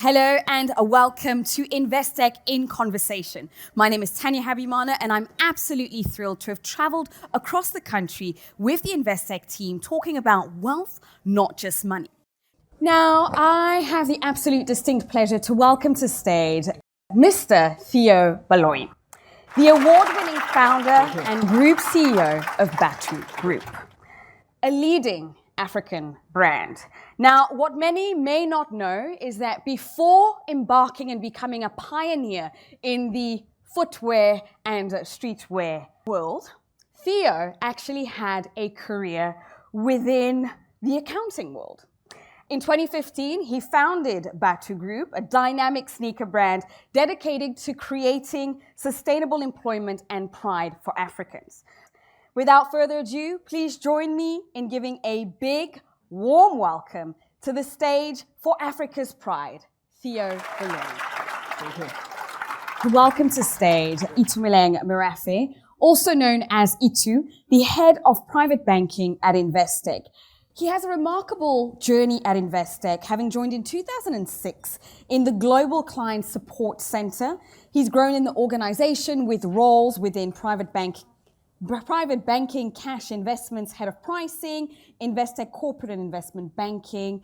Hello and welcome to Investec In Conversation. My name is Tania Habimana and I'm absolutely thrilled to have traveled across the country with the Investec team talking about wealth, not just money. Now, I have the absolute distinct pleasure to welcome to stage Mr. Theo Baloyi, the award-winning founder and group CEO of Baloyi Group, a leading African brand. Now, what many may not know is that before embarking and becoming a pioneer in the footwear and streetwear world, Theo actually had a career within the accounting world. In 2015, he founded Baloyi Group, a dynamic sneaker brand dedicated to creating sustainable employment and pride for Africans. Without further ado, please join me in giving a big, warm welcome to the stage for Africa's pride, Theo Baloyi. Welcome to stage, Itumeleng Merafe, also known as Itu, the head of private banking at Investec. He has a remarkable journey at Investec, having joined in 2006 in the Global Client Support Center. He's grown in the organization with roles within private banking, cash investments, head of pricing, Investec corporate and investment banking,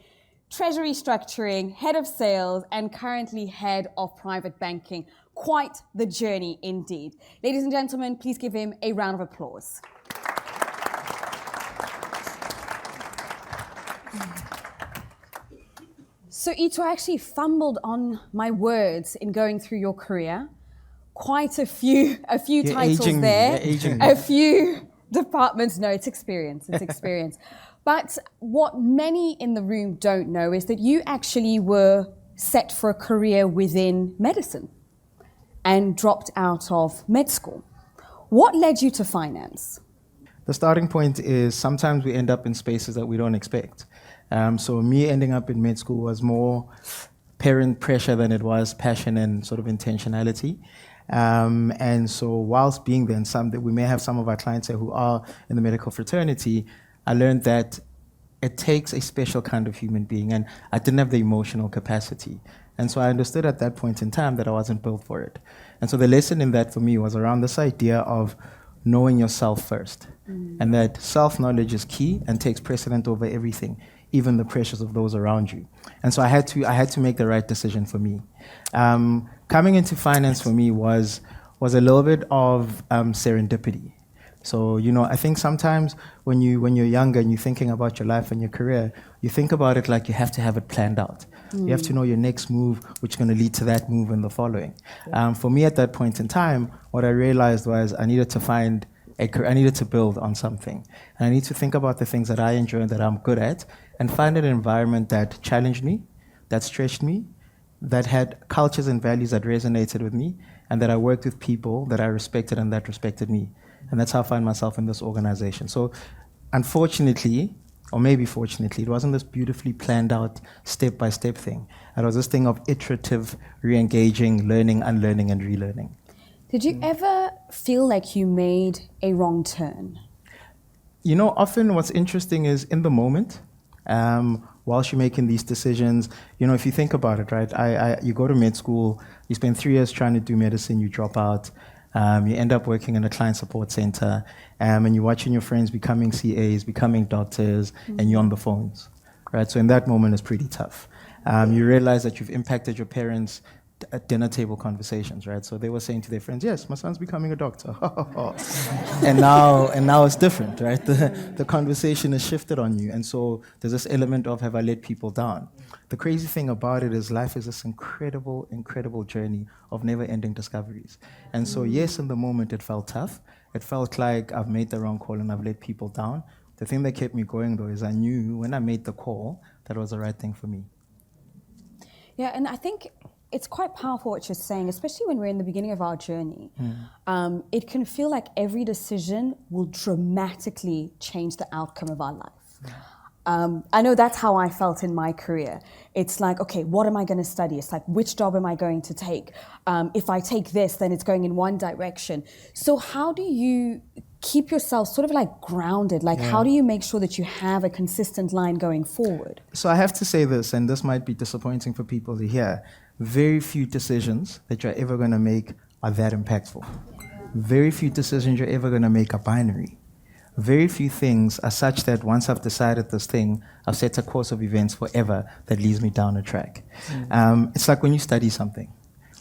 treasury structuring, head of sales, and currently head of private banking. Quite the journey indeed. Ladies and gentlemen, please give him a round of applause. So Ito, I actually fumbled on my words in going through your career. Quite a few titles there, a few departments. No, it's experience, But what many in the room don't know is that you actually were set for a career within medicine and dropped out of med school. What led you to finance? The starting point is sometimes we end up in spaces that we don't expect. So me ending up in med school was more parent pressure than it was passion and sort of intentionality. And so whilst being there, and we may have some of our clients here who are in the medical fraternity, I learned that it takes a special kind of human being, and I didn't have the emotional capacity. And so I understood at that point in time that I wasn't built for it. And so the lesson in that for me was around this idea of knowing yourself first, and that self-knowledge is key and takes precedent over everything, even the pressures of those around you. And so I had to make the right decision for me. Coming into finance for me was a little bit of serendipity. So, I think sometimes when you're younger and you're thinking about your life and your career, you think about it like you have to have it planned out. You have to know your next move, which is going to lead to that move and the following. For me at that point in time, what I realized was I needed to build on something. And I need to think about the things that I enjoy and that I'm good at and find an environment that challenged me, that stretched me, that had cultures and values that resonated with me, and that I worked with people that I respected and that respected me. And that's how I find myself in this organization. So unfortunately, or maybe fortunately, it wasn't this beautifully planned out step-by-step thing. It was this thing of iterative, re-engaging, learning, unlearning, and relearning. Did you ever feel like you made a wrong turn? Often what's interesting is in the moment, whilst you're making these decisions, if you think about it, right? You go to med school, you spend 3 years trying to do medicine, you drop out, you end up working in a client support center, and you're watching your friends becoming CAs, becoming doctors, and you're on the phones, right? So in that moment, it's pretty tough. You realize that you've impacted your parents' at dinner table conversations, right? So they were saying to their friends, yes, my son's becoming a doctor. and now it's different, right? The conversation has shifted on you. And so there's this element of, have I let people down? The crazy thing about it is life is this incredible, incredible journey of never-ending discoveries. And so yes, in the moment it felt tough. It felt like I've made the wrong call and I've let people down. The thing that kept me going though is I knew when I made the call that was the right thing for me. Yeah, and I think it's quite powerful what you're saying, especially when we're in the beginning of our journey. It can feel like every decision will dramatically change the outcome of our life. I know that's how I felt in my career. It's like, okay, what am I going to study? It's like, which job am I going to take? If I take this, then it's going in one direction. So how do you keep yourself sort of like grounded? Like, how do you make sure that you have a consistent line going forward? So I have to say this, and this might be disappointing for people to hear. Very few decisions that you're ever going to make are that impactful. Very few decisions you're ever going to make are binary. Very few things are such that once I've decided this thing, I've set a course of events forever that leads me down a track. It's like when you study something.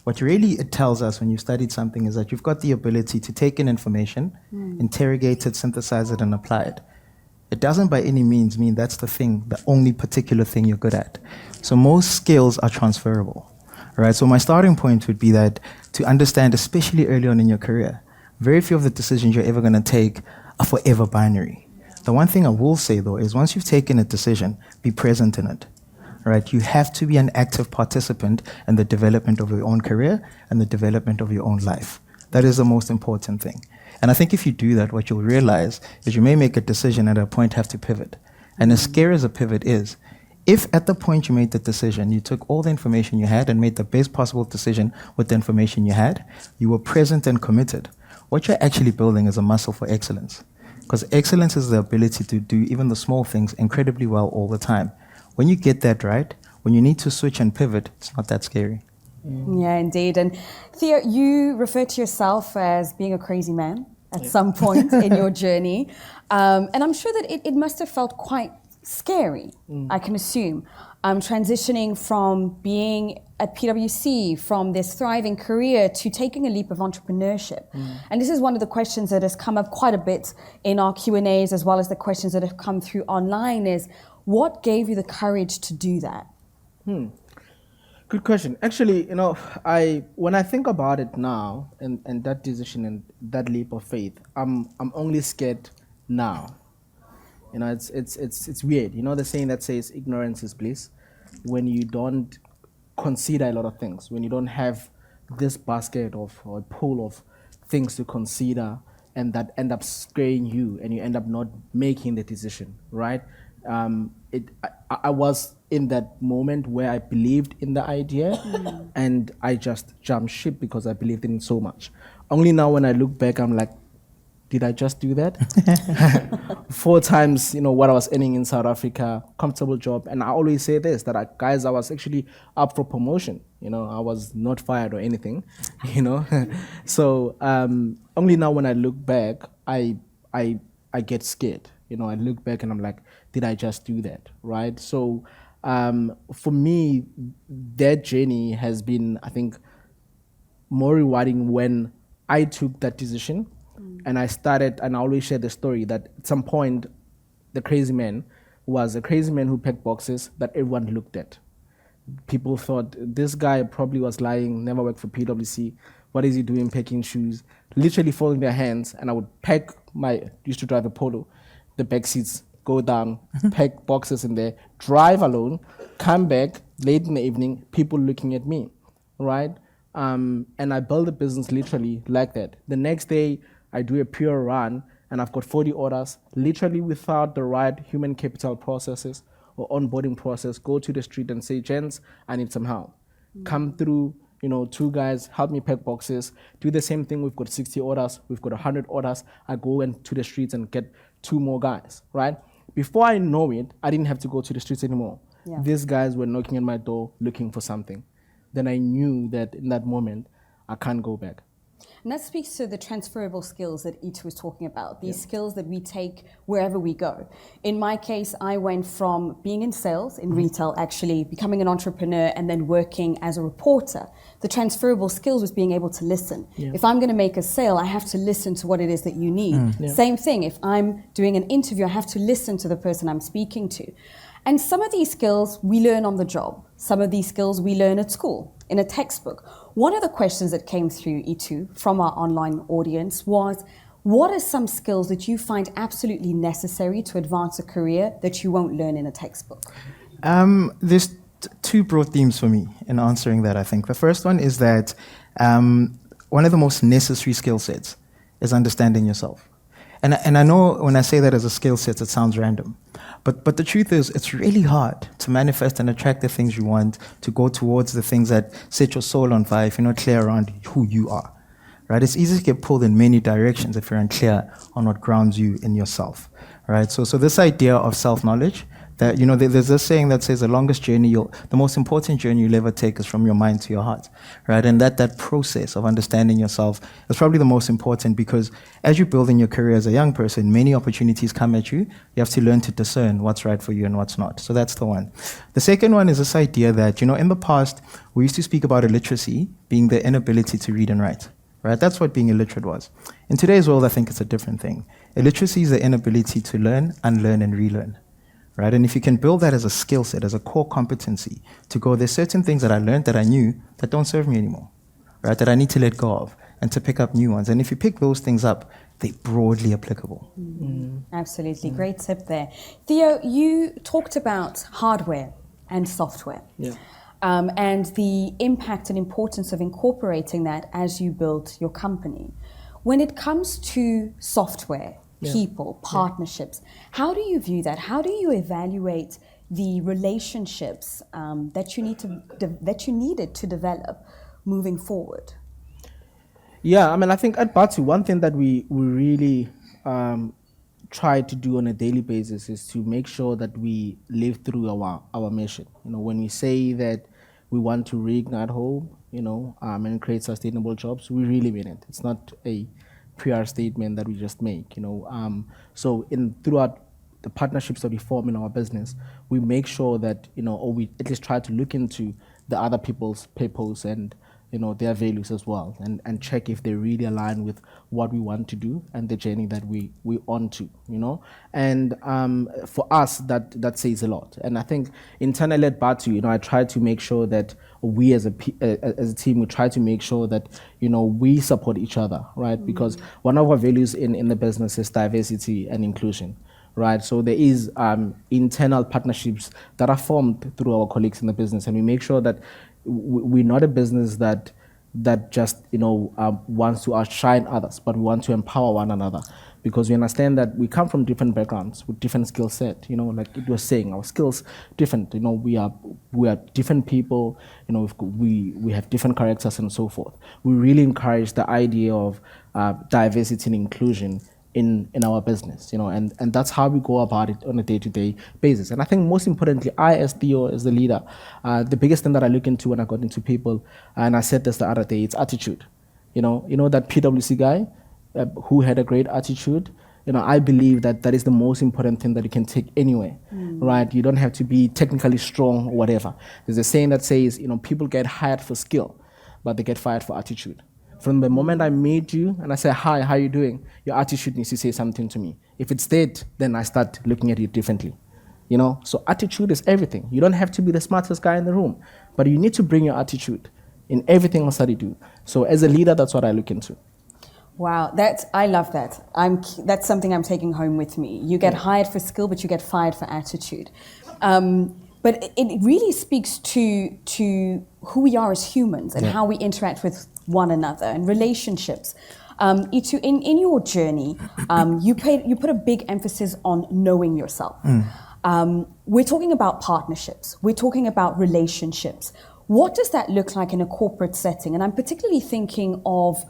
What really it tells us when you've studied something is that you've got the ability to take in information, interrogate it, synthesize it, and apply it. It doesn't by any means mean that's the thing, the only particular thing you're good at. So most skills are transferable. Right? So my starting point would be that to understand, especially early on in your career, very few of the decisions you're ever going to take are forever binary. The one thing I will say, though, is once you've taken a decision, be present in it. Right? You have to be an active participant in the development of your own career and the development of your own life. That is the most important thing. And I think if you do that, what you'll realize is you may make a decision at a point have to pivot. And as scary as a pivot is, if at the point you made the decision, you took all the information you had and made the best possible decision with the information you had, you were present and committed, what you're actually building is a muscle for excellence. Because excellence is the ability to do even the small things incredibly well all the time. When you get that right, when you need to switch and pivot, it's not that scary. Yeah, indeed. And Theo, you refer to yourself as being a crazy man at some point in your journey. And I'm sure that it must have felt quite scary, I can assume, transitioning from being at PwC, from this thriving career to taking a leap of entrepreneurship. And this is one of the questions that has come up quite a bit in our Q&As, as well as the questions that have come through online is, what gave you the courage to do that? Good question. Actually, when I think about it now and that decision and that leap of faith, I'm only scared now. It's weird. You know the saying that says ignorance is bliss? When you don't consider a lot of things, when you don't have this basket or a pool of things to consider and that end up scaring you and you end up not making the decision, right? I was in that moment where I believed in the idea and I just jumped ship because I believed in it so much. Only now when I look back, I'm like, did I just do that? 4 times, what I was earning in South Africa, comfortable job. And I always say this, that I was actually up for promotion. I was not fired or anything, So only now when I look back, I get scared. I look back and I'm like, did I just do that, right? So for me, that journey has been, I think, more rewarding when I took that decision and I started, and I always share the story that at some point, the crazy man was a crazy man who packed boxes that everyone looked at. People thought, this guy probably was lying, never worked for PwC. What is he doing packing shoes? Literally folding their hands, and I would pack used to drive a Polo, the back seats, go down, pack boxes in there, drive alone, come back late in the evening, people looking at me, right? And I built a business literally like that. The next day, I do a pure run, and I've got 40 orders, literally without the right human capital processes or onboarding process, go to the street and say, gents, I need some help. Come through, 2 guys, help me pack boxes, do the same thing. We've got 60 orders, we've got 100 orders. I go into the streets and get 2 more guys, right? Before I know it, I didn't have to go to the streets anymore. Yeah. These guys were knocking at my door looking for something. Then I knew that in that moment, I can't go back. And that speaks to the transferable skills that Itu was talking about, these skills that we take wherever we go. In my case, I went from being in sales, in retail actually, becoming an entrepreneur, and then working as a reporter. The transferable skills was being able to listen. Yeah. If I'm going to make a sale, I have to listen to what it is that you need. Same thing, if I'm doing an interview, I have to listen to the person I'm speaking to. And some of these skills we learn on the job. Some of these skills we learn at school, in a textbook. One of the questions that came through, Itu, from our online audience was, what are some skills that you find absolutely necessary to advance a career that you won't learn in a textbook? There's 2 broad themes for me in answering that, I think. The first one is that one of the most necessary skill sets is understanding yourself. And I know when I say that as a skill set, it sounds random. But the truth is, it's really hard to manifest and attract the things you want, to go towards the things that set your soul on fire if you're not clear around who you are. right? It's easy to get pulled in many directions if you're unclear on what grounds you in yourself, right? So this idea of self-knowledge, that, there's this saying that says the most important journey you'll ever take is from your mind to your heart, right? And that process of understanding yourself is probably the most important, because as you're building your career as a young person, many opportunities come at you. You have to learn to discern what's right for you and what's not. So that's the one. The second one is this idea that, in the past, we used to speak about illiteracy being the inability to read and write, right? That's what being illiterate was. In today's world, I think it's a different thing. Illiteracy is the inability to learn, unlearn, and relearn. Right? And if you can build that as a skill set, as a core competency, to go, there's certain things that I learned that I knew that don't serve me anymore, right? That I need to let go of, and to pick up new ones. And if you pick those things up, they're broadly applicable. Absolutely. Great tip there. Theo, you talked about hardware and software. Yeah. And the impact and importance of incorporating that as you built your company. When it comes to software, people, partnerships, how do you view that? How do you evaluate the relationships that you needed to develop moving forward? Yeah, I think at Batu, one thing that we really try to do on a daily basis is to make sure that we live through our mission. When we say that we want to reignite hope, and create sustainable jobs, we really mean it. It's not a PR statement that we just make, So throughout the partnerships that we form in our business, we make sure that, or we at least try to look into the other people's purpose and, their values as well, and check if they really align with what we want to do and the journey that we on to, And for us, that says a lot. And I think internally at Batu, I try to make sure that we as a team, we try to make sure that, we support each other, right? Because one of our values in the business is diversity and inclusion. Right, so there is internal partnerships that are formed through our colleagues in the business, and we make sure that we're not a business that just wants to outshine others, but we want to empower one another, because we understand that we come from different backgrounds with different skill set. Like it was saying, our skills different. We are different people. We have different characters and so forth. We really encourage the idea of diversity and inclusion in our business, and that's how we go about it on a day-to-day basis. And I think most importantly, I as Theo, as the leader, the biggest thing that I look into when I got into people, and I said this the other day, it's attitude. That PwC guy who had a great attitude, I believe that is the most important thing that you can take anywhere, right? You don't have to be technically strong or whatever. There's a saying that says, people get hired for skill, but they get fired for attitude. From the moment I meet you and I say, hi, how you doing? Your attitude needs to say something to me. If it's dead, then I start looking at you differently. So attitude is everything. You don't have to be the smartest guy in the room, but you need to bring your attitude in everything else that you do. So as a leader, that's what I look into. Wow, I love that. That's something I'm taking home with me. You get hired for skill, but you get fired for attitude. But it really speaks to who we are as humans and how we interact with one another and relationships. Itu, in your journey, you put a big emphasis on knowing yourself. We're talking about partnerships. We're talking about relationships. What does that look like in a corporate setting? And I'm particularly thinking of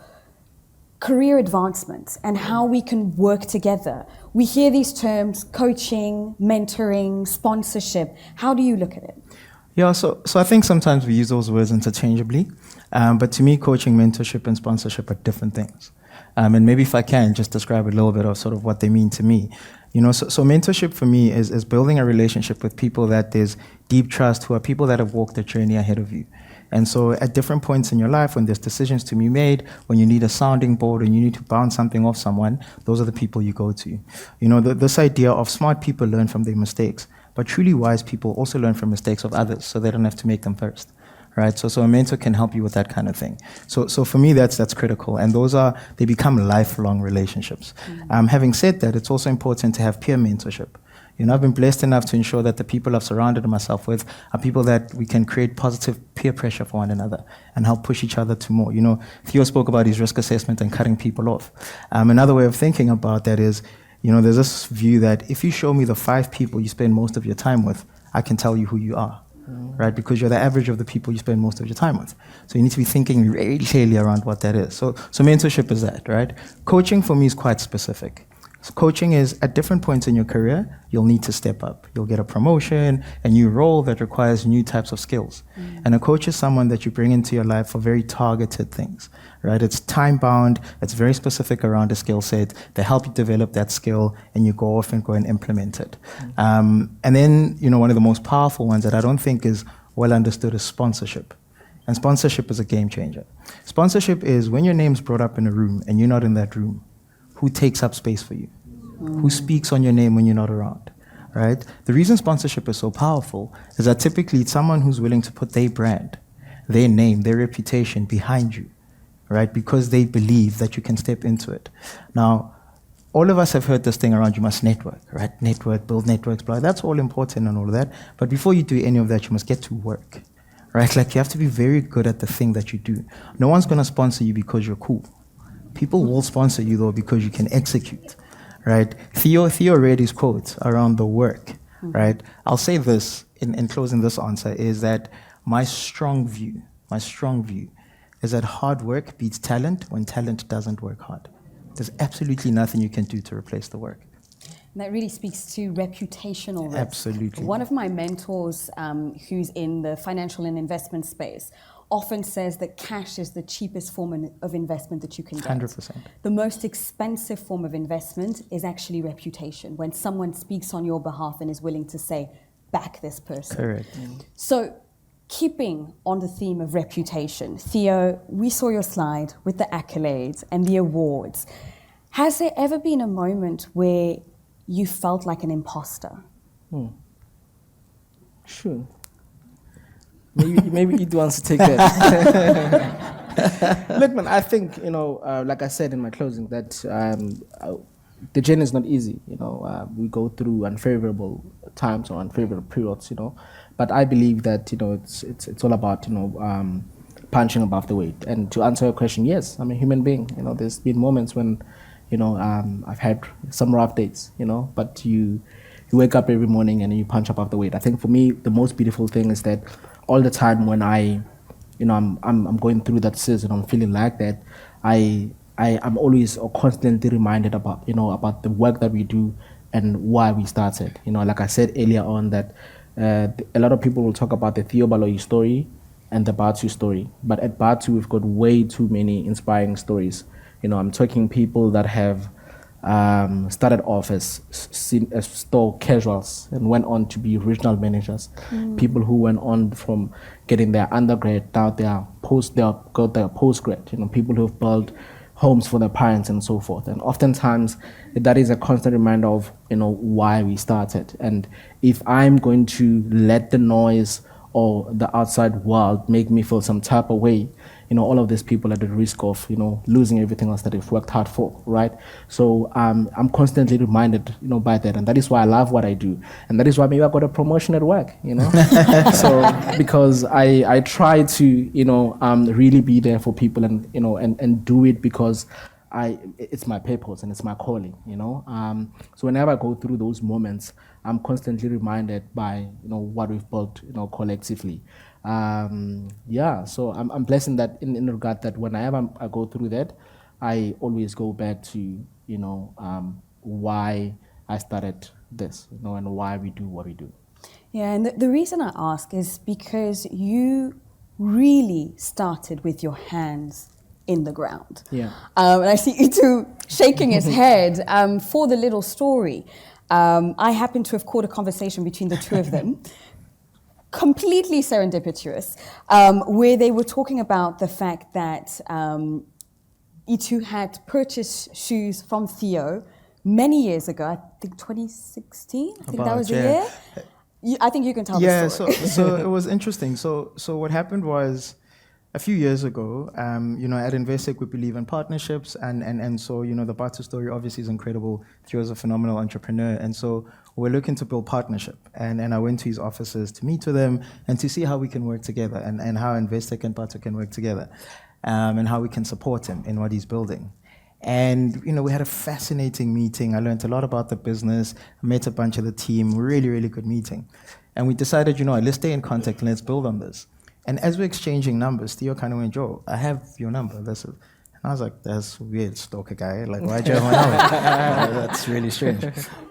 career advancement and how we can work together. We hear these terms: coaching, mentoring, sponsorship. How do you look at it? Yeah, so I think sometimes we use those words interchangeably, but to me, coaching, mentorship, and sponsorship are different things. And maybe if I can just describe a little bit of sort of what they mean to me. So mentorship for me is building a relationship with people that there's deep trust, who are people that have walked the journey ahead of you. And so at different points in your life, when there's decisions to be made, when you need a sounding board and you need to bounce something off someone, those are the people you go to. This idea of smart people learn from their mistakes, but truly wise people also learn from mistakes of others, so they don't have to make them first. Right, so a mentor can help you with that kind of thing. So for me, that's critical, and they become lifelong relationships. Having said that, it's also important to have peer mentorship. I've been blessed enough to ensure that the people I've surrounded myself with are people that we can create positive peer pressure for one another and help push each other to more. Theo spoke about his risk assessment and cutting people off. Another way of thinking about that is, there's this view that if you show me the 5 people you spend most of your time with, I can tell you who you are. right? Because you're the average of the people you spend most of your time with. So you need to be thinking really clearly around what that is. So mentorship is that, right? Coaching for me is quite specific. So coaching is at different points in your career, you'll need to step up. You'll get a promotion, a new role that requires new types of skills. And a coach is someone that you bring into your life for very targeted things, right? It's time bound, it's very specific around a skill set. They help you develop that skill and you go off and go and implement it. And then, one of the most powerful ones that I don't think is well understood is sponsorship. And sponsorship is a game changer. Sponsorship is when your name's brought up in a room and you're not in that room, who takes up space for you? Who speaks on your name when you're not around, right? The reason sponsorship is so powerful is that typically it's someone who's willing to put their brand, their name, their reputation behind you, right? Because they believe that you can step into it. Now, all of us have heard this thing around you must network, right? Network, build networks, blah. That's all important and all of that. But before you do any of that, you must get to work, right? Like you have to be very good at the thing that you do. No one's going to sponsor you because you're cool. People will sponsor you, though, because you can execute, right? Theo read his quote around the work, right? I'll say this in closing this answer is that my strong view is that hard work beats talent when talent doesn't work hard. There's absolutely nothing you can do to replace the work. And that really speaks to reputational risk. Absolutely. One of my mentors, who's in the financial and investment space, often says that cash is the cheapest form of investment that you can get. 100%. The most expensive form of investment is actually reputation, when someone speaks on your behalf and is willing to say, back this person. Correct. So, keeping on the theme of reputation, Theo, we saw your slide with the accolades and the awards. Has there ever been a moment where you felt like an imposter? Sure. Maybe Id wants to take that. Look, man, I think, like I said in my closing, that the journey is not easy. We go through unfavorable times or unfavorable periods, But I believe that, it's all about, punching above the weight. And to answer your question, yes, I'm a human being. There's been moments when, I've had some rough days, but you wake up every morning and you punch above the weight. I think for me, the most beautiful thing is that all the time when I'm going through that season, I'm feeling like that, I'm always or constantly reminded about the work that we do and why we started. Like I said earlier on, that a lot of people will talk about the Theo Baloyi story and the Batu story, but at Batu we've got way too many inspiring stories. I'm talking people that have started off as store casuals and went on to be regional managers. People who went on from getting their undergrad down their postgrad. People who have built homes for their parents and so forth. And oftentimes that is a constant reminder of why we started. And if I'm going to let the noise or the outside world make me feel some type of way, all of these people are at the risk of, losing everything else that they've worked hard for, right? So I'm constantly reminded, by that. And that is why I love what I do. And that is why maybe I got a promotion at work, So because I try to, really be there for people and, and do it because it's my purpose and it's my calling, So whenever I go through those moments, I'm constantly reminded by, what we've built, collectively. So I'm blessed in that in regard that whenever I go through that, I always go back to, why I started this, and why we do what we do. Yeah, and the reason I ask is because you really started with your hands in the ground. Yeah. And I see Itu shaking his head for the little story. I happen to have caught a conversation between the two of them, completely serendipitous, where they were talking about the fact that Itu had purchased shoes from Theo many years ago, I think 2016, I think that was the year. I think you can tell the story. So it was interesting. So what happened was, a few years ago, at Investec we believe in partnerships, and so the Batu story obviously is incredible. Theo is a phenomenal entrepreneur, and so we're looking to build partnership. And I went to his offices to meet with him and to see how we can work together and how Investec and Batu can work together, and how we can support him in what he's building. And we had a fascinating meeting. I learned a lot about the business. I met a bunch of the team. Really, really good meeting. And we decided, you know, let's stay in contact and let's build on this. And as we're exchanging numbers, Theo kind of went, Joe, I have your number. And I was like, that's weird, stalker guy. Like, why'd you have my number? That's really strange.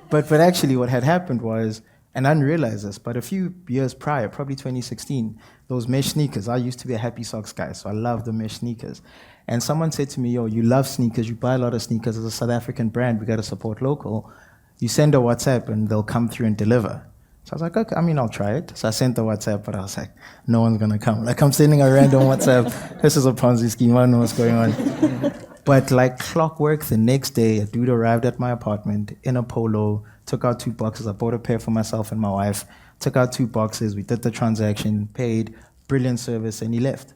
But actually what had happened was, and I didn't realize this, but a few years prior, probably 2016, those mesh sneakers, I used to be a Happy Socks guy, so I love the mesh sneakers. And someone said to me, yo, you love sneakers, you buy a lot of sneakers as a South African brand, we got to support local. You send a WhatsApp and they'll come through and deliver. So I was like, okay, I mean, I'll try it. So I sent the WhatsApp, but I was like, no one's going to come. Like, I'm sending a random WhatsApp. This is a Ponzi scheme. I don't know what's going on. But like clockwork, the next day, a dude arrived at my apartment in a polo, took out 2 boxes. I bought a pair for myself and my wife, took out 2 boxes. We did the transaction, paid, brilliant service, and he left.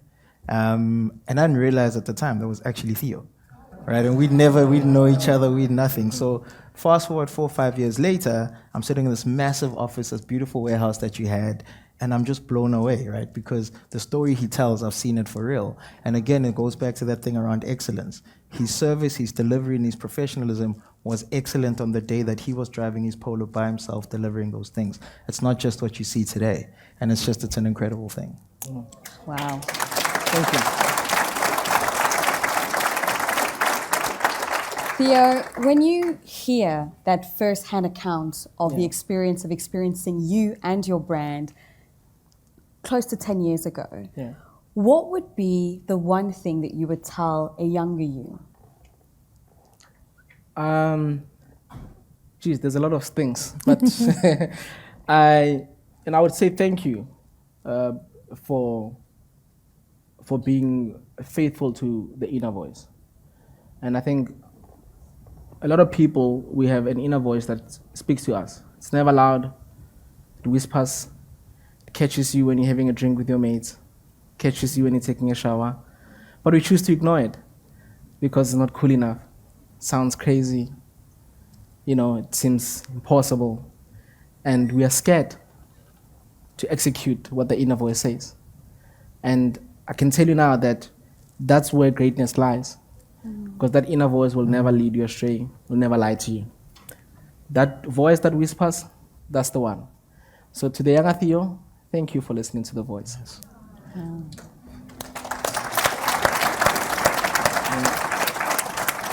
And I didn't realize at the time that was actually Theo, right? And we didn't know each other, we'd nothing. So fast forward 4 or 5 years later, I'm sitting in this massive office, this beautiful warehouse that you had, and I'm just blown away, right? Because the story he tells, I've seen it for real. And again, it goes back to that thing around excellence. His service, his delivery, and his professionalism was excellent on the day that he was driving his Polo by himself, delivering those things. It's not just what you see today. And it's an incredible thing. Wow. Thank you. Theo, when you hear that first-hand account of the experience of experiencing you and your brand close to 10 years ago, what would be the one thing that you would tell a younger you? There's a lot of things, but I would say thank you for being faithful to the inner voice. And I think a lot of people, we have an inner voice that speaks to us. It's never loud. It whispers. It catches you when you're having a drink with your mates. Catches you when you're taking a shower. But we choose to ignore it because it's not cool enough. It sounds crazy. You know, it seems impossible. And we are scared to execute what the inner voice says. And I can tell you now that that's where greatness lies. Because that inner voice will never lead you astray, will never lie to you. That voice that whispers, that's the one. So to the younger Theo, thank you for listening to the voice. Yes.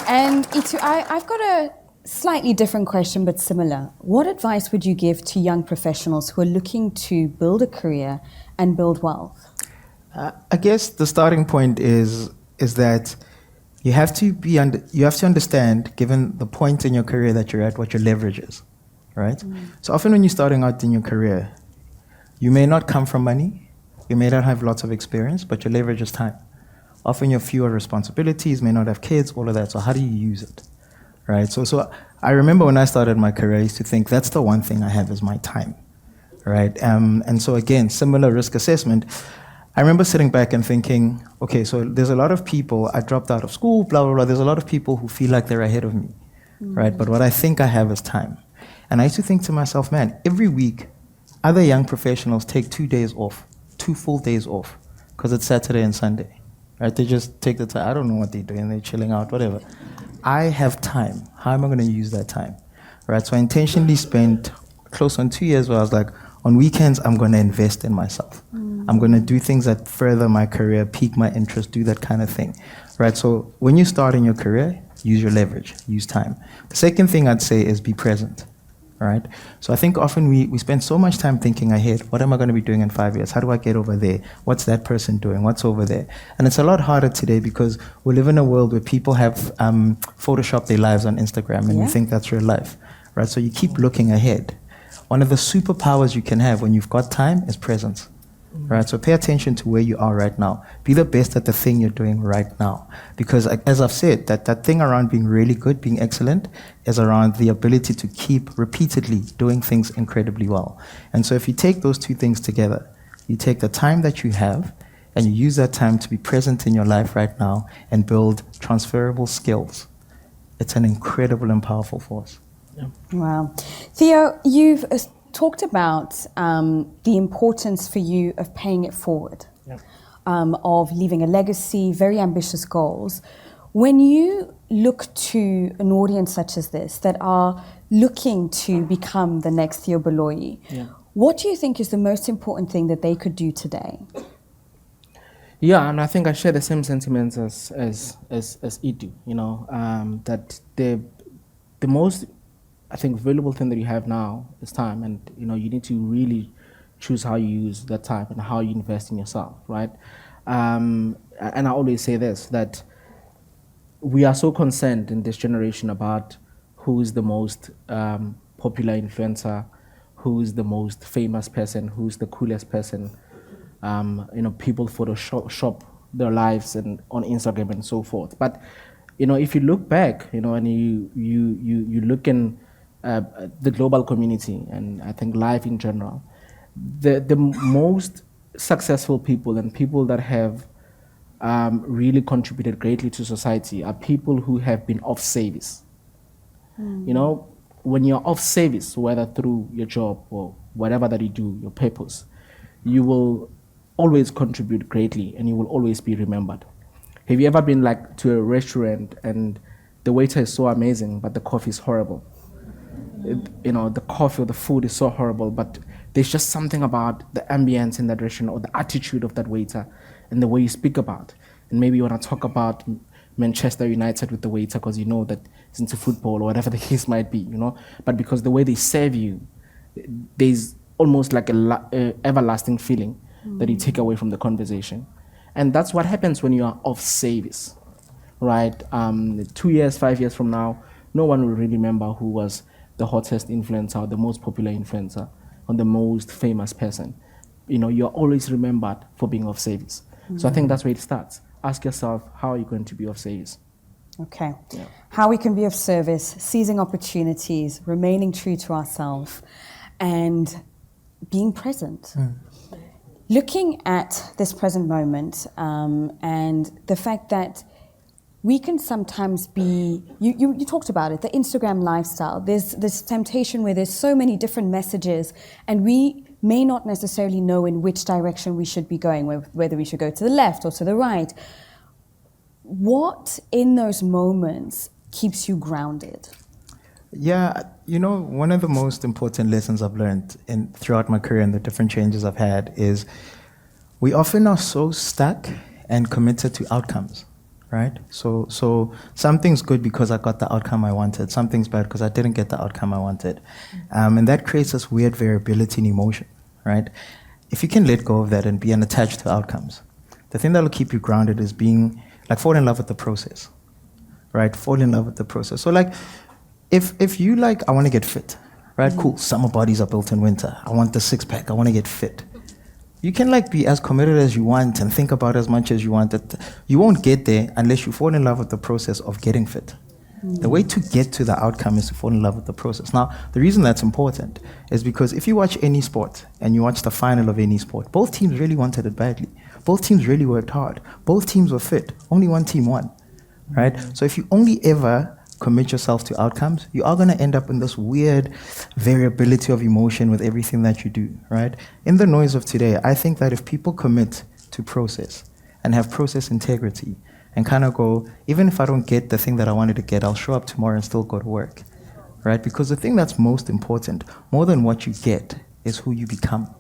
And Itu, I've got a slightly different question, but similar. What advice would you give to young professionals who are looking to build a career and build wealth? I guess the starting point is that you have to understand, given the point in your career that you're at, what your leverage is, right? So often when you're starting out in your career, you may not come from money, you may not have lots of experience, but your leverage is time. Often you have fewer responsibilities, may not have kids, all of that. So how do you use it, right? So I remember when I started my career, I used to think that's the one thing I have is my time, right? And so again, similar risk assessment. I remember sitting back and thinking, okay, so there's a lot of people, I dropped out of school, blah, blah, blah. There's a lot of people who feel like they're ahead of me, right? But what I think I have is time. And I used to think to myself, man, every week, other young professionals take 2 days off, 2 full days off, because it's Saturday and Sunday, right? They just take the time. I don't know what they're doing. They're chilling out, whatever. I have time. How am I going to use that time, right? So I intentionally spent close on 2 years where I was like, on weekends, I'm going to invest in myself. I'm going to do things that further my career, pique my interest, do that kind of thing, right? So when you start in your career, use your leverage, use time. The second thing I'd say is be present, right? So I think often we spend so much time thinking ahead. What am I going to be doing in 5 years? How do I get over there? What's that person doing? What's over there? And it's a lot harder today because we live in a world where people have photoshopped their lives on Instagram and we think that's real life, right? So you keep looking ahead. One of the superpowers you can have when you've got time is presence. Right, so pay attention to where you are right now. Be the best at the thing you're doing right now. Because as I've said, that thing around being really good, being excellent, is around the ability to keep repeatedly doing things incredibly well. And so if you take those two things together, you take the time that you have and you use that time to be present in your life right now and build transferable skills. It's an incredible and powerful force. Yeah. Wow. Theo, you've talked about the importance for you of paying it forward, of leaving a legacy, very ambitious goals. When you look to an audience such as this that are looking to become the next Theo Baloyi, What do you think is the most important thing that they could do today? Yeah, and I think I share the same sentiments as Itu. That the most, I think, valuable thing that you have now is time, and you need to really choose how you use that time and how you invest in yourself, right? And I always say this, that we are so concerned in this generation about who is the most popular influencer, who is the most famous person, who's the coolest person. People Photoshop their lives and on Instagram and so forth. But if you look back, and you look in the global community, and I think life in general, the most successful people and people that have really contributed greatly to society are people who have been of service. When you're of service, whether through your job or whatever that you do, your purpose, you will always contribute greatly and you will always be remembered. Have you ever been to a restaurant and the waiter is so amazing, but the coffee is horrible? The coffee or the food is so horrible, but there's just something about the ambience in that restaurant or the attitude of that waiter and the way you speak about. And maybe you want to talk about Manchester United with the waiter because you know that he's into football or whatever the case might be, But because the way they serve you, there's almost like a everlasting feeling that you take away from the conversation. And that's what happens when you are of service, right? 2 years, 5 years from now, no one will really remember who was the hottest influencer or the most popular influencer or the most famous person. You're always remembered for being of service. So I think that's where it starts. Ask yourself, how are you going to be of service? Okay. Yeah. How we can be of service, seizing opportunities, remaining true to ourselves, and being present. Looking at this present moment and the fact that we can sometimes be, you talked about it, the Instagram lifestyle. There's this temptation where there's so many different messages and we may not necessarily know in which direction we should be going, whether we should go to the left or to the right. What in those moments keeps you grounded? Yeah, one of the most important lessons I've learned throughout my career and the different changes I've had is we often are so stuck and committed to outcomes, right? So something's good because I got the outcome I wanted. Something's bad because I didn't get the outcome I wanted. And that creates this weird variability in emotion, right? If you can let go of that and be unattached to outcomes, the thing that will keep you grounded is being, fall in love with the process, right? Fall in love with the process. So if you I want to get fit, right? Cool, summer bodies are built in winter. I want the six pack, I want to get fit. You can be as committed as you want and think about as much as you want. That you won't get there unless you fall in love with the process of getting fit. The way to get to the outcome is to fall in love with the process. Now, the reason that's important is because if you watch any sport and you watch the final of any sport, both teams really wanted it badly. Both teams really worked hard. Both teams were fit. Only one team won, right? So if you only ever commit yourself to outcomes, you are going to end up in this weird variability of emotion with everything that you do, right? In the noise of today, I think that if people commit to process and have process integrity and kind of go, even if I don't get the thing that I wanted to get, I'll show up tomorrow and still go to work, right? Because the thing that's most important, more than what you get, is who you become.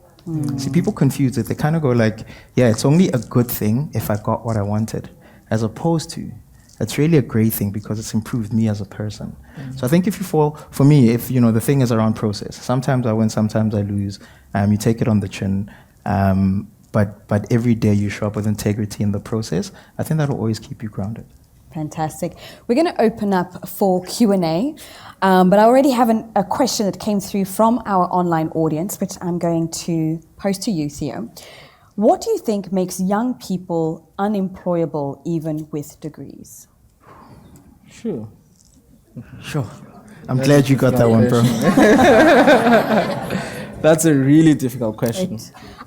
See, people confuse it. They kind of go yeah, it's only a good thing if I got what I wanted, as opposed to it's really a great thing because it's improved me as a person. So I think if you fall, for me, if the thing is around process, sometimes I win, sometimes I lose. You take it on the chin, but every day you show up with integrity in the process. I think that will always keep you grounded. Fantastic. We're going to open up for Q&A, but I already have a question that came through from our online audience, which I'm going to pose to you, Theo. What do you think makes young people unemployable even with degrees? Sure. I'm glad you got that one, bro. That's a really difficult question.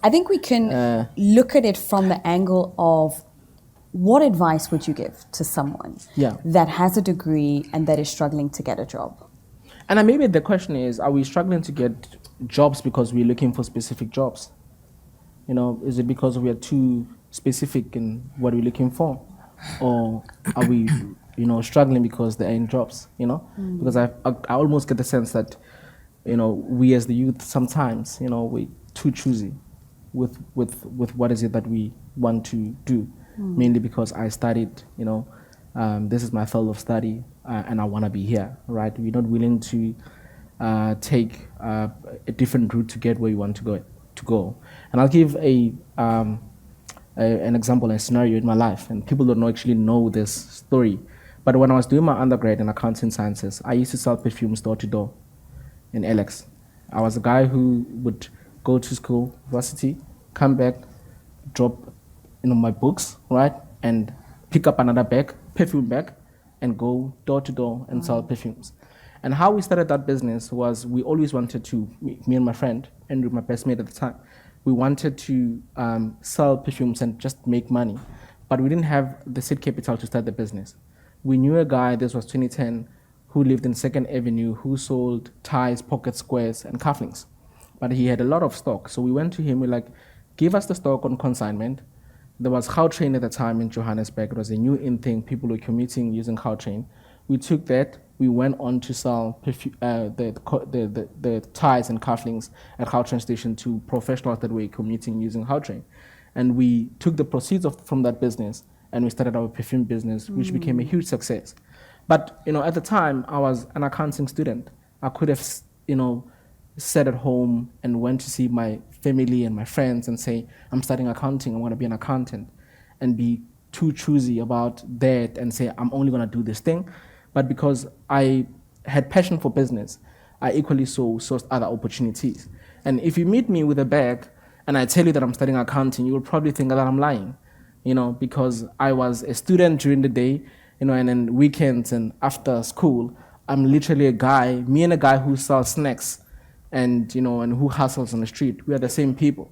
I think we can look at it from the angle of what advice would you give to someone that has a degree and that is struggling to get a job? And maybe the question is, are we struggling to get jobs because we're looking for specific jobs? Is it because we are too specific in what we're looking for? Or are we, struggling because there ain't jobs, Because I almost get the sense that we as the youth sometimes, we too choosy with what is it that we want to do. Mainly because I studied, this is my field of study, and I want to be here, right? We're not willing to take a different route to get where you want to go. And I'll give an example, a scenario in my life, and people don't actually know this story. But when I was doing my undergrad in accounting sciences, I used to sell perfumes door to door in Alex. I was a guy who would go to school, varsity, come back, drop my books, right, and pick up another bag, perfume bag, and go door to door and sell perfumes. And how we started that business was we always wanted to, me and my friend, Andrew, my best mate at the time, we wanted to sell perfumes and just make money. But we didn't have the seed capital to start the business. We knew a guy, this was 2010, who lived in 2nd Avenue, who sold ties, pocket squares, and cufflinks. But he had a lot of stock. So we went to him, we're like, give us the stock on consignment. There was Gautrain at the time in Johannesburg. It was a new in thing. People were commuting using Gautrain. We took that. We went on to sell the ties and cufflinks at Gautrain station to professionals that were commuting using Gautrain. And we took the proceeds from that business and we started our perfume business, which became a huge success. But at the time, I was an accounting student. I could have, sat at home and went to see my family and my friends and say, I'm studying accounting, I want to be an accountant, and be too choosy about that and say, I'm only going to do this thing. But because I had passion for business, I equally sourced other opportunities. And if you meet me with a bag and I tell you that I'm studying accounting, you will probably think that I'm lying, because I was a student during the day, and then weekends and after school, I'm literally a guy who sells snacks and who hustles on the street. We are the same people.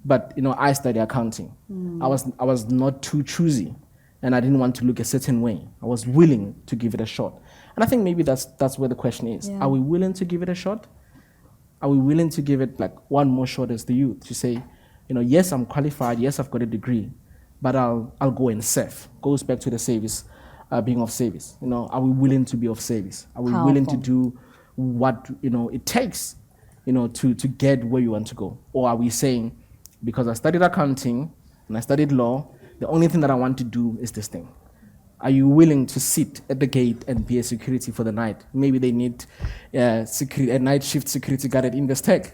But I study accounting. I was not too choosy, and I didn't want to look a certain way. I was willing to give it a shot. And I think maybe that's where the question is. Yeah. Are we willing to give it a shot? Are we willing to give it like one more shot as the youth to say, yes, I'm qualified, yes, I've got a degree, but I'll go and serve. Goes back to the service, being of service. Are we willing to be of service? Are we willing to do what it takes to get where you want to go? Or are we saying, because I studied accounting and I studied law, the only thing that I want to do is this thing? Are you willing to sit at the gate and be a security for the night? Maybe they need a night shift security guard at Investec.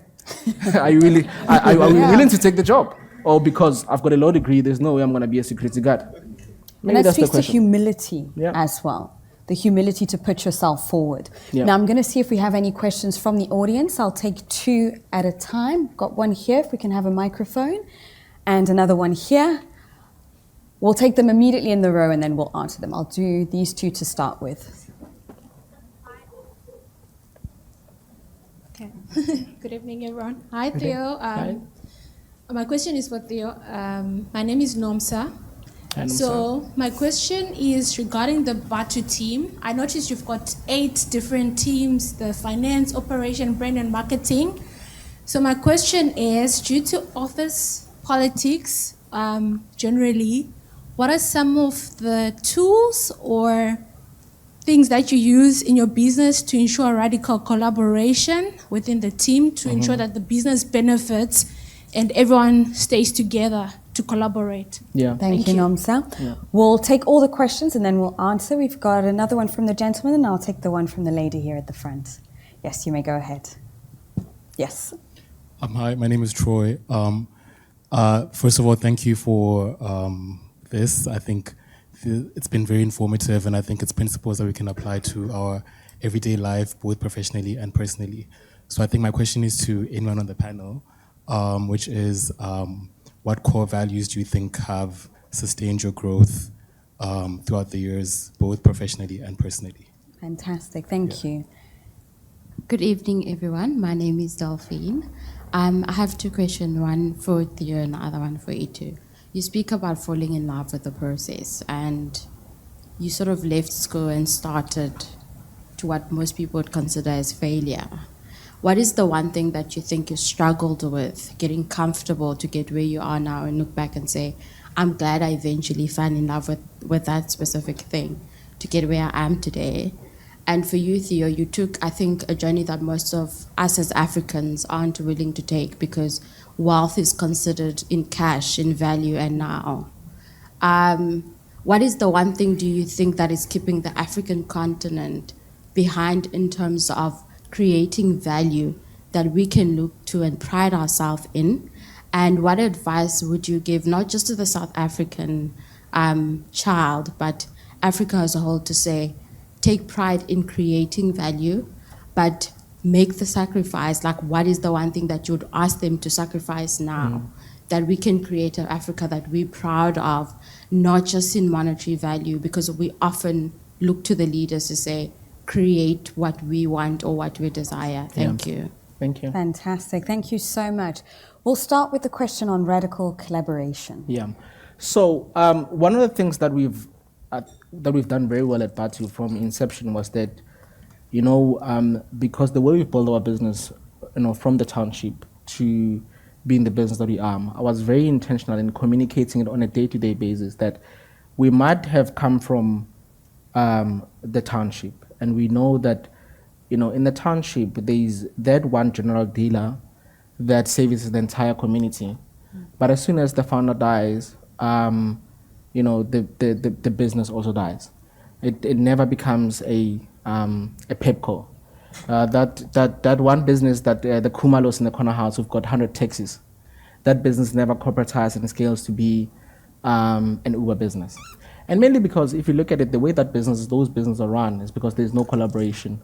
Are you willing to take the job? Or because I've got a law degree, there's no way I'm going to be a security guard? Maybe and that speaks to humility as well. The humility to put yourself forward. Yeah. Now I'm going to see if we have any questions from the audience. I'll take 2 at a time. Got one here, if we can have a microphone, and another one here. We'll take them immediately in the row and then we'll answer them. I'll do these 2 to start with. Okay. Good evening, everyone. Hi, Theo. Hi. My question is for Theo. My name is Nomsa. So my question is regarding the Batu team. I noticed you've got 8 different teams, the finance, operation, brand, and marketing. So my question is, due to office politics, generally, what are some of the tools or things that you use in your business to ensure radical collaboration within the team to ensure that the business benefits and everyone stays together to collaborate? Yeah. Thank you, Nomsa. Yeah. We'll take all the questions and then we'll answer. We've got another one from the gentleman and I'll take the one from the lady here at the front. Yes, you may go ahead. Yes. Hi, my name is Troy. First of all, thank you for this. I think it's been very informative and I think it's principles that we can apply to our everyday life, both professionally and personally. So I think my question is to anyone on the panel, which is, what core values do you think have sustained your growth throughout the years, both professionally and personally? Fantastic, thank you. Good evening, everyone. My name is Delphine. I have 2 questions, one for Theo and the other one for Itu. You speak about falling in love with the process and you sort of left school and started to what most people would consider as failure. What is the one thing that you think you struggled with, getting comfortable to get where you are now and look back and say, I'm glad I eventually fell in love with that specific thing to get where I am today? And for you, Theo, you took, I think, a journey that most of us as Africans aren't willing to take because wealth is considered in cash, in value, and now. What is the one thing do you think that is keeping the African continent behind in terms of creating value that we can look to and pride ourselves in? And what advice would you give, not just to the South African child, but Africa as a whole, to say, take pride in creating value, but make the sacrifice? Like, what is the one thing that you would ask them to sacrifice now that we can create an Africa that we're proud of, not just in monetary value, because we often look to the leaders to say, create what we want or what we desire. Thank you. Thank you. Fantastic. Thank you so much. We'll start with the question on radical collaboration. Yeah. So one of the things that we've done very well at Batu from inception was that, because the way we built our business, from the township to being the business that we are, I was very intentional in communicating it on a day-to-day basis that we might have come from the township, and we know that, in the township, there's that one general dealer that services the entire community. But as soon as the founder dies, the business also dies. It never becomes a Pepco. That one business that the Kumalos in the corner house who've got 100 taxis, that business never corporatized and scales to be an Uber business. And mainly because if you look at it, the way that those businesses are run is because there's no collaboration,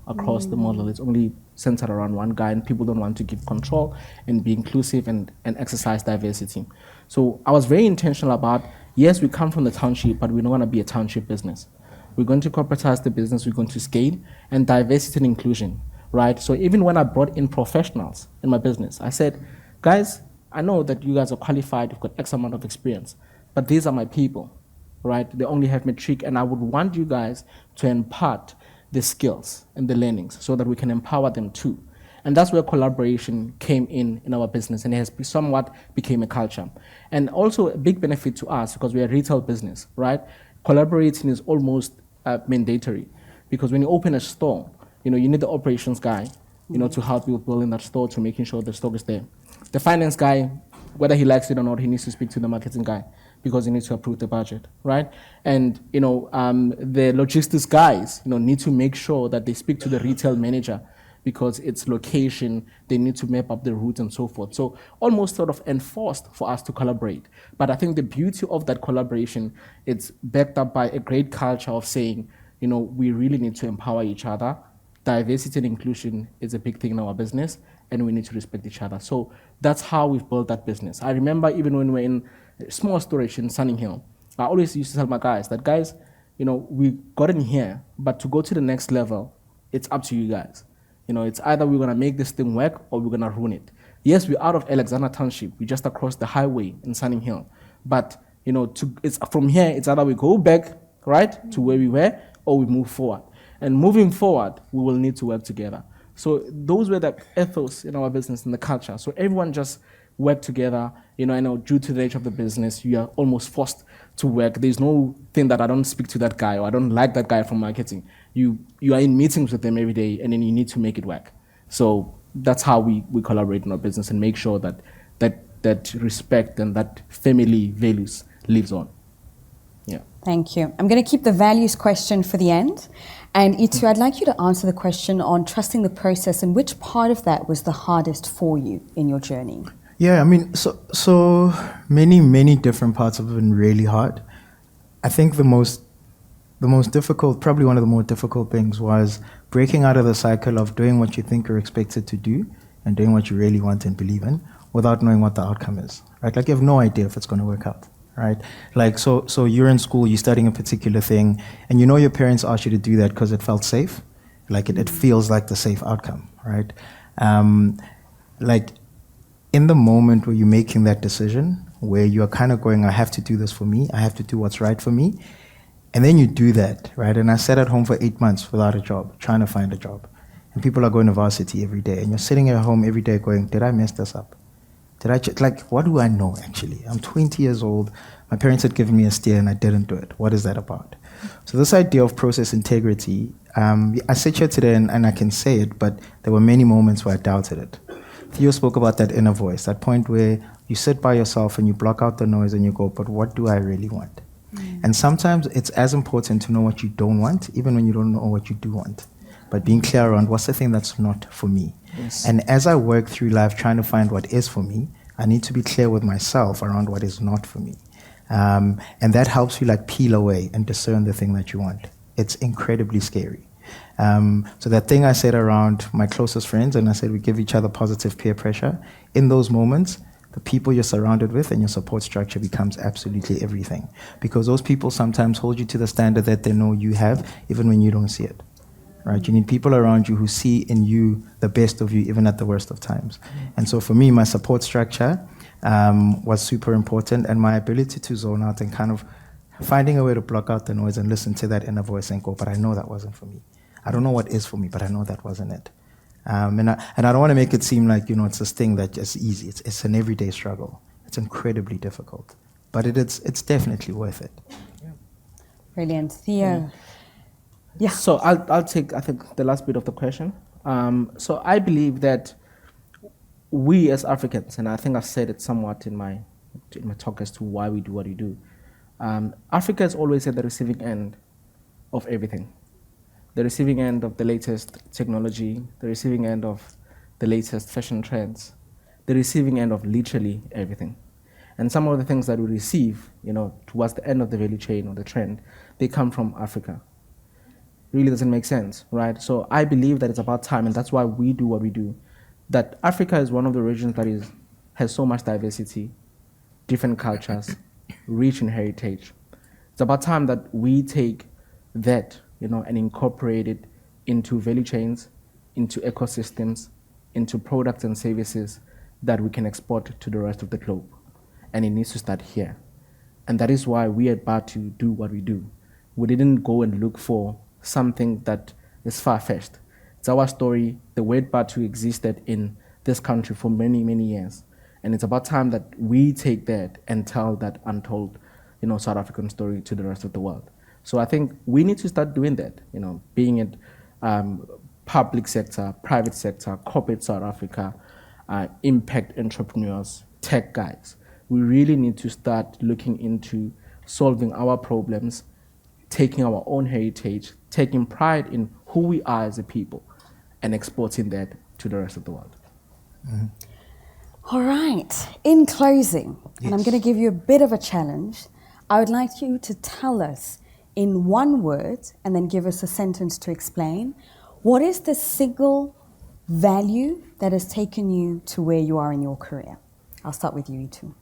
across the model. It's only centered around one guy, and people don't want to give control and be inclusive and exercise diversity. So I was very intentional about, yes, we come from the township, but we're not going to be a township business. We're going to corporatize the business, we're going to scale, and diversity and inclusion, right? So even when I brought in professionals in my business, I said, guys, I know that you guys are qualified, you've got X amount of experience, but these are my people, right? They only have matric, and I would want you guys to impart the skills and the learnings so that we can empower them too. And that's where collaboration came in our business, and it has somewhat became a culture. And also a big benefit to us, because we're a retail business, right? Collaborating is almost mandatory, because when you open a store, you need the operations guy, to help you with building that store, to making sure the stock is there. The finance guy, whether he likes it or not, he needs to speak to the marketing guy, because he needs to approve the budget, right? And the logistics guys, need to make sure that they speak to the retail manager, because it's location, they need to map up the route and so forth. So almost sort of enforced for us to collaborate. But I think the beauty of that collaboration, it's backed up by a great culture of saying, we really need to empower each other. Diversity and inclusion is a big thing in our business, and we need to respect each other. So that's how we've built that business. I remember even when we were in a small storage in Sunning Hill, I always used to tell my guys that, guys, we got in here, but to go to the next level, it's up to you guys. It's either we're going to make this thing work or we're going to ruin it. Yes, we're out of Alexander Township. We're just across the highway in Sunning Hill. But, it's from here, it's either we go back, right, to where we were, or we move forward. And moving forward, we will need to work together. So those were the ethos in our business and the culture. So everyone just worked together. I know due to the nature of the business, you are almost forced to work. There's no thing that I don't speak to that guy or I don't like that guy from marketing. You are in meetings with them every day, and then you need to make it work. So that's how we collaborate in our business and make sure that respect and that family values lives on. Yeah. Thank you. I'm going to keep the values question for the end. And Itu, I'd like you to answer the question on trusting the process, and which part of that was the hardest for you in your journey? Yeah, I mean, so many different parts have been really hard. I think the most difficult, probably one of the more difficult things, was breaking out of the cycle of doing what you think you're expected to do and doing what you really want and believe in without knowing what the outcome is, right? Like, you have no idea if it's going to work out, right? Like, so you're in school, you're studying a particular thing, and your parents asked you to do that because it felt safe. Like, it feels like the safe outcome, right? Like, in the moment where you're making that decision, where you're kind of going, I have to do this for me, I have to do what's right for me, and then you do that, right? And I sat at home for 8 months without a job, trying to find a job. And people are going to varsity every day, and you're sitting at home every day going, did I mess this up? what do I know actually? I'm 20 years old. My parents had given me a steer and I didn't do it. What is that about? So this idea of process integrity, I sit here today and I can say it, but there were many moments where I doubted it. Theo spoke about that inner voice, that point where you sit by yourself and you block out the noise and you go, but what do I really want? And sometimes it's as important to know what you don't want, even when you don't know what you do want. But being clear around what's the thing that's not for me. Yes. And as I work through life trying to find what is for me, I need to be clear with myself around what is not for me. And that helps you peel away and discern the thing that you want. It's incredibly scary. So that thing I said around my closest friends, and I said we give each other positive peer pressure, in those moments, the people you're surrounded with and your support structure becomes absolutely everything. Because those people sometimes hold you to the standard that they know you have, even when you don't see it. Right? You need people around you who see in you the best of you, even at the worst of times. And so for me, my support structure was super important, and my ability to zone out and kind of finding a way to block out the noise and listen to that inner voice and go, but I know that wasn't for me. I don't know what is for me, but I know that wasn't it. And I don't want to make it seem like, it's this thing that's just easy. It's an everyday struggle. It's incredibly difficult, but it's definitely worth it. Brilliant. Theo. Yeah. So I'll take, I think, the last bit of the question. So I believe that we as Africans, and I think I've said it somewhat in my talk as to why we do what we do, Africa is always at the receiving end of everything. The receiving end of the latest technology, the receiving end of the latest fashion trends, the receiving end of literally everything. And some of the things that we receive, towards the end of the value chain or the trend, they come from Africa. Really doesn't make sense, right? So I believe that it's about time, and that's why we do what we do, that Africa is one of the regions that has so much diversity, different cultures, rich in heritage. It's about time that we take that, and incorporate it into value chains, into ecosystems, into products and services that we can export to the rest of the globe. And it needs to start here. And that is why we are about to do what we do. We didn't go and look for something that is far-fetched. It's our story. The word Batu existed in this country for many, many years. And it's about time that we take that and tell that untold, South African story to the rest of the world. So I think we need to start doing that, being it public sector, private sector, corporate South Africa, impact entrepreneurs, tech guys. We really need to start looking into solving our problems, taking our own heritage, taking pride in who we are as a people, and exporting that to the rest of the world. Mm-hmm. All right. In closing, and I'm going to give you a bit of a challenge, I would like you to tell us in one word, and then give us a sentence to explain, what is the single value that has taken you to where you are in your career? I'll start with you, Itu.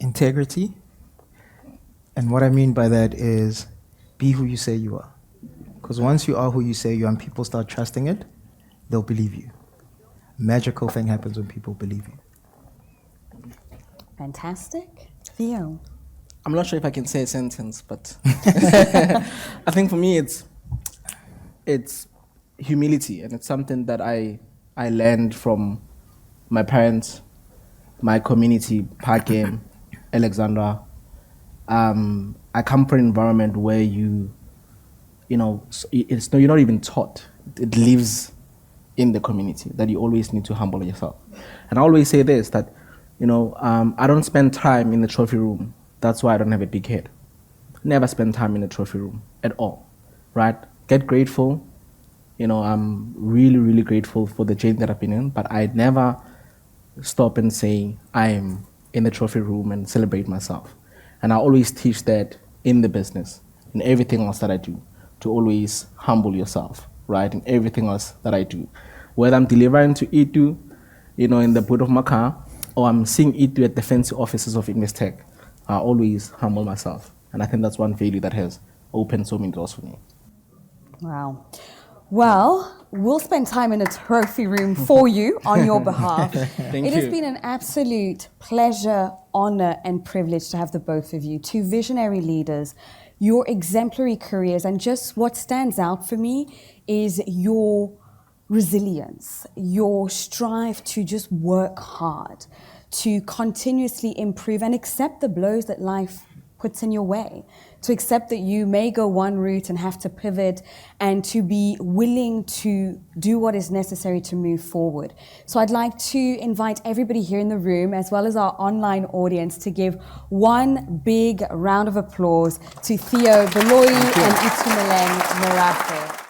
Integrity. And what I mean by that is be who you say you are. Because once you are who you say you are and people start trusting it, they'll believe you. Magical thing happens when people believe you. Fantastic. Theo. I'm not sure if I can say a sentence, but I think for me it's humility, and it's something that I learned from my parents, my community, Parkem, Alexandra. I come from an environment where you're not even taught. It lives in the community that you always need to humble yourself. And I always say this, that I don't spend time in the trophy room. That's why I don't have a big head. Never spend time in the trophy room at all, right? Get grateful. I'm really, really grateful for the journey that I've been in, but I never stop and say I'm in the trophy room and celebrate myself. And I always teach that in the business, in everything else that I do, to always humble yourself, right? In everything else that I do. Whether I'm delivering to Itu, in the boot of my car, or I'm seeing Itu at the fancy offices of Investec, I always humble myself. And I think that's one value that has opened so many doors for me. Wow. Well, we'll spend time in a trophy room for you on your behalf. Thank It you. has been an absolute pleasure, honor, and privilege to have the both of you, two visionary leaders, your exemplary careers, and just what stands out for me is your resilience, your strive to just work hard, to continuously improve and accept the blows that life puts in your way, to accept that you may go one route and have to pivot, and to be willing to do what is necessary to move forward. So I'd like to invite everybody here in the room, as well as our online audience, to give one big round of applause to Theo, Baloyi, and Itumeleng, Merafe.